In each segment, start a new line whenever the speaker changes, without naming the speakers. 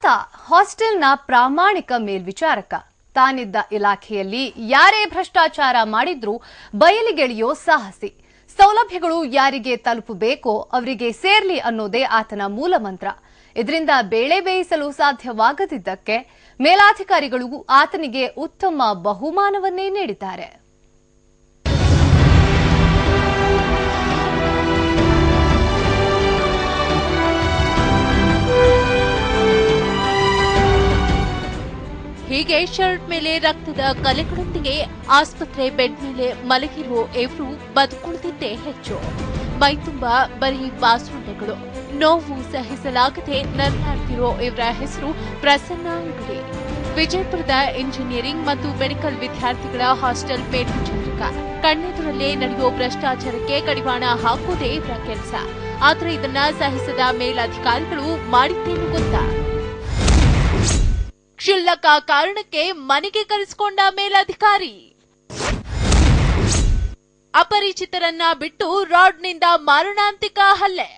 ಆತ ಹಾಸ್ಟೆಲ್ನ ಪ್ರಾಮಾಣಿಕ ಮೇಲ್ವಿಚಾರಕ. ತಾನಿದ್ದ ಇಲಾಖೆಯಲ್ಲಿ ಯಾರೇ ಭ್ರಷ್ಟಾಚಾರ ಮಾಡಿದ್ರೂ ಬಯಲಿಗೆಳೆಯೋ ಸಾಹಸಿ. ಸೌಲಭ್ಯಗಳು ಯಾರಿಗೆ ತಲುಪಬೇಕೋ ಅವರಿಗೆ ಸೇರ್ಲಿ ಅನ್ನೋದೇ ಆತನ ಮೂಲ ಮಂತ್ರ. ಇದರಿಂದ ಬೇಳೆ ಬೇಯಿಸಲು ಸಾಧ್ಯವಾಗದಿದ್ದಕ್ಕೆ ಮೇಲಾಧಿಕಾರಿಗಳು ಆತನಿಗೆ ಉತ್ತಮ ಬಹುಮಾನವನ್ನೇ ನೀಡಿದ್ದಾರೆ.
ಹೀಗೆ ಶರ್ಟ್ ಮೇಲೆ ರಕ್ತದ ಕಲೆಗಳೊಂದಿಗೆ ಆಸ್ಪತ್ರೆ ಬೆಡ್ ಮೇಲೆ ಮಲಗಿರೋ ಇವರು ಬದುಕುಳಿದಿದ್ದೇ ಹೆಚ್ಚು. ಮೈತುಂಬ ಬರೀ ಬಾಸುಂಡೆಗಳು. ನೋವು ಸಹಿಸಲಾಗದೆ ನರಳಾಡ್ತಿರೋ ಇವರ ಹೆಸರು ಪ್ರಸನ್ನ ಅಂಗಡಿ. ವಿಜಯಪುರದ ಇಂಜಿನಿಯರಿಂಗ್ ಮತ್ತು ಮೆಡಿಕಲ್ ವಿದ್ಯಾರ್ಥಿಗಳ ಹಾಸ್ಟೆಲ್ ಮೇಲ್ವಿಚಾರಕ. ಕಣ್ಣೆದುರಲ್ಲೇ ನಡೆಯೋ ಭ್ರಷ್ಟಾಚಾರಕ್ಕೆ ಕಡಿವಾಣ ಹಾಕೋದೇ ಇವರ ಕೆಲಸ. ಆದ್ರೆ ಇದನ್ನ ಸಹಿಸದ ಮೇಲಧಿಕಾರಿಗಳು ಮಾಡಿದ್ದೇನು ಗೊತ್ತಾ? ಕ್ಷುಲ್ಲಕ ಕಾರಣಕ್ಕೆ ಮನೆಗೆ ಕರೆಸಿಕೊಂಡ ಮೇಲಧಿಕಾರಿ. ಅಪರಿಚಿತರನ್ನ ಬಿಟ್ಟು ರಾಡ್ನಿಂದ ಮಾರಣಾಂತಿಕ ಹಲ್ಲೆ.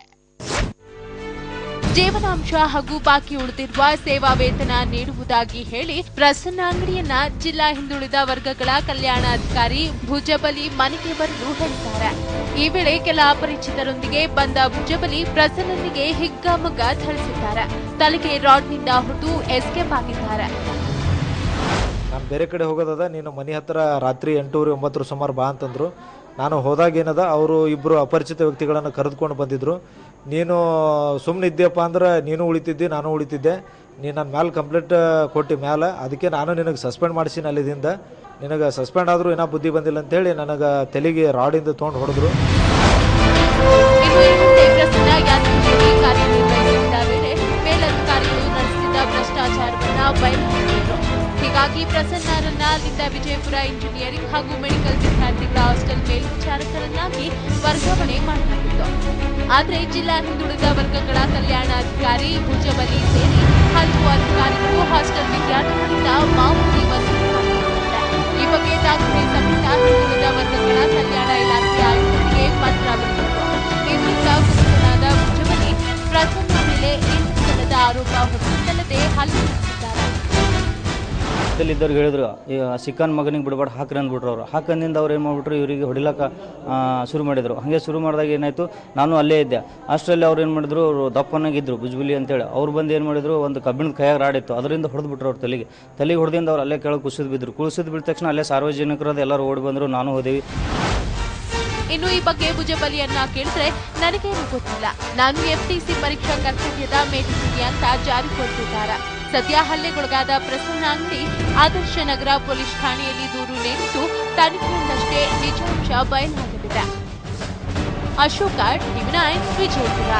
ಜೀವನಾಂಶ ಹಾಗೂ ಬಾಕಿ ಉಳಿದಿರುವ ಸೇವಾ ವೇತನ ನೀಡುವುದಾಗಿ ಹೇಳಿ ಪ್ರಸನ್ನ ಅಂಗಡಿಯನ್ನ ಜಿಲ್ಲಾ ಹಿಂದುಳಿದ ವರ್ಗಗಳ ಕಲ್ಯಾಣಾಧಿಕಾರಿ ಭುಜಬಲಿ ಮನೆಗೆ ಬರಲು ಹೇಳಿದ್ದಾರೆ. ಈ ವೇಳೆ ಕೆಲ ಅಪರಿಚಿತರೊಂದಿಗೆ ಬಂದ ಭುಜಬಲಿ ಪ್ರಸನ್ನನಿಗೆ ಹಿಗ್ಗಾಮುಗ್ಗ ಥಳಿಸಿದ್ದಾರೆ. ತಲೆಗೆ ರಾಡ್ನಿಂದ ಹೊಡೆದು ಎಸ್ಕೇಪ್ ಆಗಿದ್ದಾರೆ.
ನಾನು ಬೇರೆ ಕಡೆ ಹೋಗೋದದ, ನೀನು ಮನೆ ಹತ್ರ ರಾತ್ರಿ 8:09 ಸುಮಾರು ಬಾ ಅಂತಂದ್ರು. ನಾನು ಹೋದಾಗ ಏನದ, ಅವರು ಇಬ್ಬರು ಅಪರಿಚಿತ ವ್ಯಕ್ತಿಗಳನ್ನು ಕರೆದುಕೊಂಡು ಬಂದಿದ್ರು. ನೀನು ಸುಮ್ಮನೆ ಇದ್ದೀಯಪ್ಪ ಅಂದ್ರೆ ನೀನು ಉಳಿತಿದ್ದಿ, ನಾನು ಉಳಿತಿದ್ದೆ. ನೀನು ನನ್ನ ಮ್ಯಾಲೆ ಕಂಪ್ಲೇಂಟ್ ಕೊಟ್ಟು ಮ್ಯಾಲೆ ಅದಕ್ಕೆ ನಾನು ನಿನಗೆ ಸಸ್ಪೆಂಡ್ ಮಾಡಿಸಿನ ಅಲ್ಲಿದಿಂದ. ನಿನಗೆ ಸಸ್ಪೆಂಡ್ ಆದರೂ ಏನೋ ಬುದ್ಧಿ ಬಂದಿಲ್ಲ ಅಂತೇಳಿ ನನಗೆ ತಲೆಗೆ ರಾಡಿಂದ ತೊಗೊಂಡು ಹೊಡೆದ್ರು.
ಮೇಲಧಿಕಾರಿಗಳು ನಡೆಸಿದ ಭ್ರಷ್ಟಾಚಾರವನ್ನ ಬಯಲಿಸಿದರು. ಹೀಗಾಗಿ ಪ್ರಸನ್ನರನ್ನ ಅಲ್ಲಿಂದ ವಿಜಯಪುರ ಇಂಜಿನಿಯರಿಂಗ್ ಹಾಗೂ ಮೆಡಿಕಲ್ ವಿದ್ಯಾರ್ಥಿಗಳ ಹಾಸ್ಟೆಲ್ ಮೇಲ್ವಿಚಾರಕರನ್ನಾಗಿ ವರ್ಗಾವಣೆ ಮಾಡಲಾಗಿತ್ತು. ಆದರೆ ಜಿಲ್ಲಾ ಹಿಂದುಳಿದ ವರ್ಗಗಳ ಕಲ್ಯಾಣಾಧಿಕಾರಿ ಭುಜಬಲಿ ಸೇರಿ ಹಲವು ಅಧಿಕಾರಿಗಳು ಹಾಸ್ಟೆಲ್ ವಿದ್ಯಾರ್ಥಿಗಳಿಂದ ಮಾಮೂಲಿ ವಸೂಲಿ ಮಾಡಿದ್ದಾರೆ. ಈ ಬಗ್ಗೆ ದಾಖಲೆ ಸಮೇತ ಹಿಂದುಳಿದ ವರ್ಗಗಳ ಕಲ್ಯಾಣ ಇಲಾಖೆ ಆಯುಕ್ತರಿಗೆ ಪತ್ರ ಬರೆದಿತ್ತು. ಇದರಿಂದ ಕುಪಿತನಾದ ಭುಜಬಲಿ ಪ್ರಸನ್ನ ಮೇಲೆ ಇನ್ನಿಲ್ಲದ ಆರೋಪ ಹೊತ್ತಿದ್ದಲ್ಲದೆ ಹಲ್ಲೆ ನಡೆಸಿದ್ದಾರೆ.
ಇದ್ದವ್ರಿಗೆ ಹೇಳಿದ್ರು, ಸಿಕ್ಕನ್ ಮಗನಿಗೆ ಬಿಡಬೇಡ ಹಾಕ್ರಿ ಅಂದ್ಬಿಟ್ರು. ಅವರು ಹಾಕಂದಿಂದ ಅವ್ರು ಏನು ಮಾಡಿಬಿಟ್ರು, ಇವರಿಗೆ ಹೊಡಿಲಕ್ಕ ಶುರು ಮಾಡಿದರು. ಹಾಗೆ ಶುರು ಮಾಡಿದಾಗ ಏನಾಯಿತು, ನಾನು ಅಲ್ಲೇ ಇದ್ದೆ. ಅಷ್ಟರಲ್ಲಿ ಅವ್ರು ಏನು ಮಾಡಿದ್ರು, ಅವರು ದಪ್ಪನಾಗಿದ್ದರು ಭುಜಬಲಿ ಅಂತೇಳಿ. ಅವ್ರು ಬಂದು ಏನು ಮಾಡಿದ್ರು, ಒಂದು ಕಬ್ಬಿಣದ ಕೈಯಾಗ ರಾಡಿತ್ತು, ಅದರಿಂದ ಹೊಡೆದ್ಬಿಟ್ರು. ಅವ್ರು ತಲೆಗೆ ಹೊಡೆದಿಂದ ಅವ್ರು ಅಲ್ಲೇ ಕೆಳಗೆ ಕುಸಿದು ಬಿದ್ದರು. ಕುಸಿದು ಬಿದ್ದ ತಕ್ಷಣ ಅಲ್ಲೇ ಸಾರ್ವಜನಿಕರದ್ದು ಎಲ್ಲರೂ ಓಡಿ ಬಂದರು, ನಾನು ಹೋದೇವಿ.
ಇನ್ನು ಈ ಬಗ್ಗೆ ಭುಜಬಲಿಯನ್ನ ಕೇಳಿದ್ರೆ ನನಗೇನು ಗೊತ್ತಿಲ್ಲ, ನಾನು FTC ಪರೀಕ್ಷಾ ಕರ್ತವ್ಯದ ಮೇಲಿದ್ದೀನಿ ಅಂತ ಜಾರಿ ಕೊಟ್ಟಿದ್ದಾರೆ. ಸದ್ಯ ಹಲ್ಲೆಗೊಳಗಾದ ಪ್ರಸನ್ನ ಅಂಗಡಿ ಆದರ್ಶ ನಗರ ಪೊಲೀಸ್ ಠಾಣೆಯಲ್ಲಿ ದೂರು ನೀಡಿದ್ದು ತನಿಖೆಯಿಂದಷ್ಟೇ ನಿಜಾಂಶ ಬಯಲಾಗಲಿದೆ. ಅಶೋಕ, TV9, ವಿಜಯಪುರ.